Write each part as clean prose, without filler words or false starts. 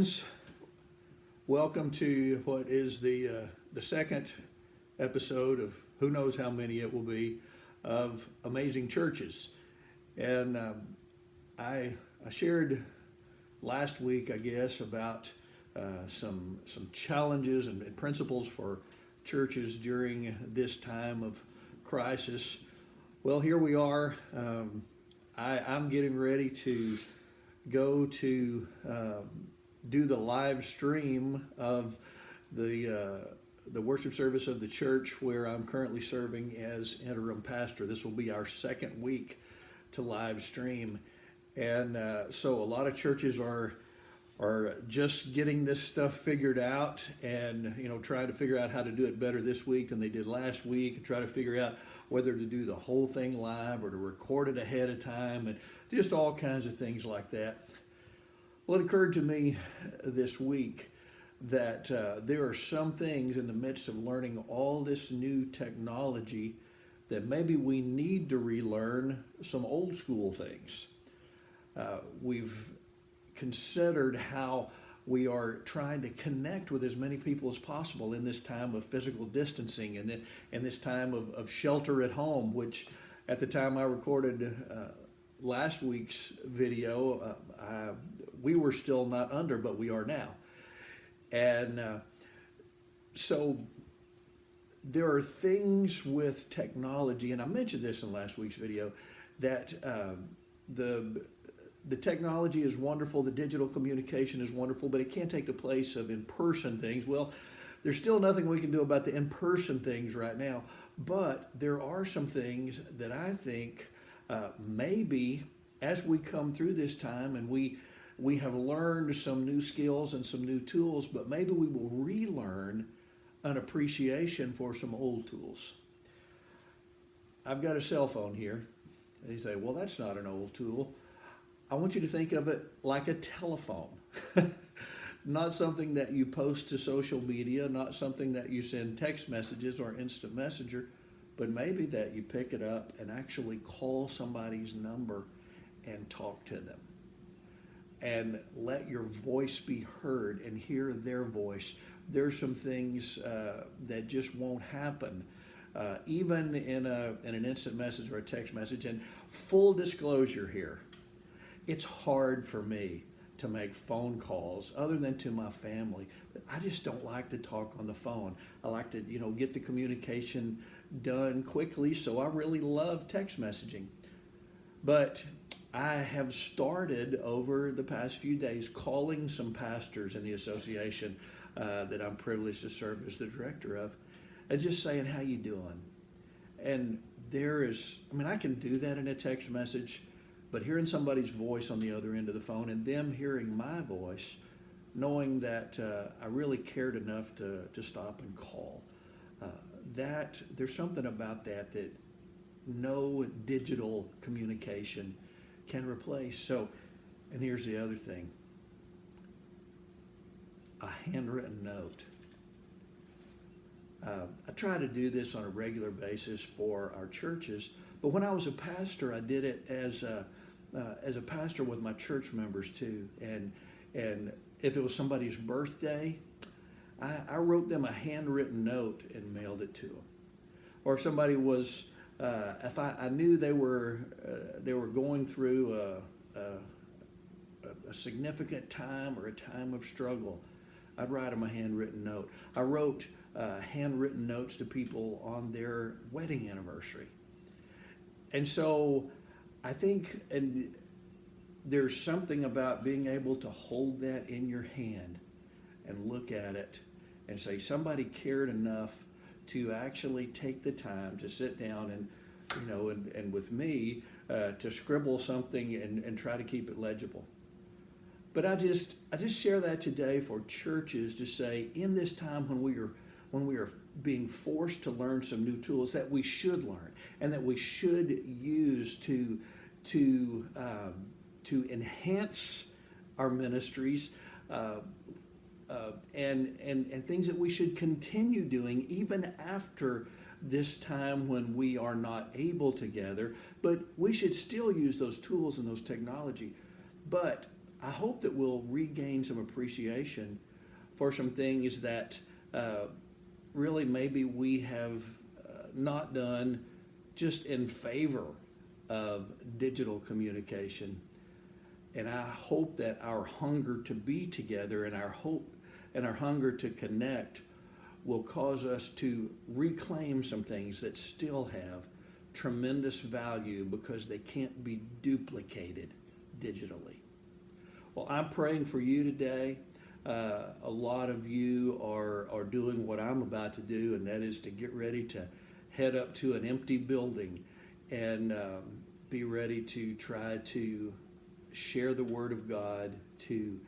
friends, welcome to what is the second episode of who knows how many it will be of Amazing Churches. And I shared last week, I guess, about some challenges and principles for churches during this time of crisis. Well, here we are. I'm getting ready to go to do the live stream of the worship service of the church where I'm currently serving as interim pastor. This will be our second week to live stream, and so a lot of churches are just getting this stuff figured out, and trying to figure out how to do it better this week than they did last week, and try to figure out whether to do the whole thing live or to record it ahead of time, and just all kinds of things like that. Well, it occurred to me this week that there are some things in the midst of learning all this new technology that maybe we need to relearn some old school things. We've considered how we are trying to connect with as many people as possible in this time of physical distancing and in this time of shelter at home, which at the time I recorded last week's video, we were still not under, but we are now. And so there are things with technology, and I mentioned this in last week's video, that the technology is wonderful, the digital communication is wonderful, but it can't take the place of in-person things. Well, there's still nothing we can do about the in-person things right now, but there are some things that I think maybe as we come through this time and we have learned some new skills and some new tools, but maybe we will relearn an appreciation for some old tools. I've got a cell phone here. And you say, well, that's not an old tool. I want you to think of it like a telephone. Not something that you post to social media, not something that you send text messages or instant messenger, but maybe that you pick it up and actually call somebody's number and talk to them. And let your voice be heard and hear their voice. There's some things that just won't happen, even in an instant message or a text message. And full disclosure here, it's hard for me to make phone calls other than to my family. I just don't like to talk on the phone. I like to, get the communication done quickly, so I really love text messaging. But I have started over the past few days calling some pastors in the association that I'm privileged to serve as the director of, and just saying, how you doing? And I can do that in a text message, but hearing somebody's voice on the other end of the phone and them hearing my voice, knowing that I really cared enough to stop and call, that there's something about that no digital communication can replace. So, and here's the other thing, a handwritten note. I try to do this on a regular basis for our churches, but when I was a pastor, I did it as a pastor with my church members too. And if it was somebody's birthday, I wrote them a handwritten note and mailed it to them. Or if somebody was, if I knew they were going through a significant time or a time of struggle, I'd write them a handwritten note. I wrote handwritten notes to people on their wedding anniversary. And so I think, and there's something about being able to hold that in your hand and look at it and say, somebody cared enough to actually take the time to sit down and, and with me to scribble something and try to keep it legible. But I just share that today for churches to say, in this time when we are being forced to learn some new tools that we should learn and that we should use to enhance our ministries, and things that we should continue doing even after this time when we are not able to gather, but we should still use those tools and those technology. But I hope that we'll regain some appreciation for some things that really maybe we have not done just in favor of digital communication. And I hope that our hunger to be together and our hope and our hunger to connect will cause us to reclaim some things that still have tremendous value because they can't be duplicated digitally. Well, I'm praying for you today. A lot of you are doing what I'm about to do, and that is to get ready to head up to an empty building and be ready to try to share the Word of God, to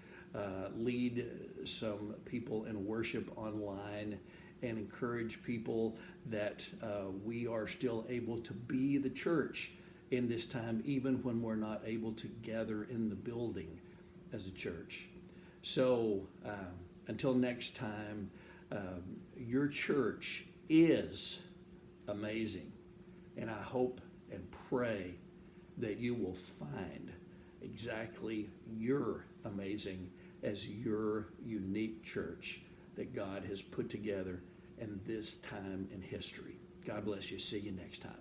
lead some people in worship online, and encourage people that we are still able to be the church in this time, even when we're not able to gather in the building as a church. So until next time, your church is amazing, and I hope and pray that you will find exactly your amazing as your unique church that God has put together in this time in history. God bless you. See you next time.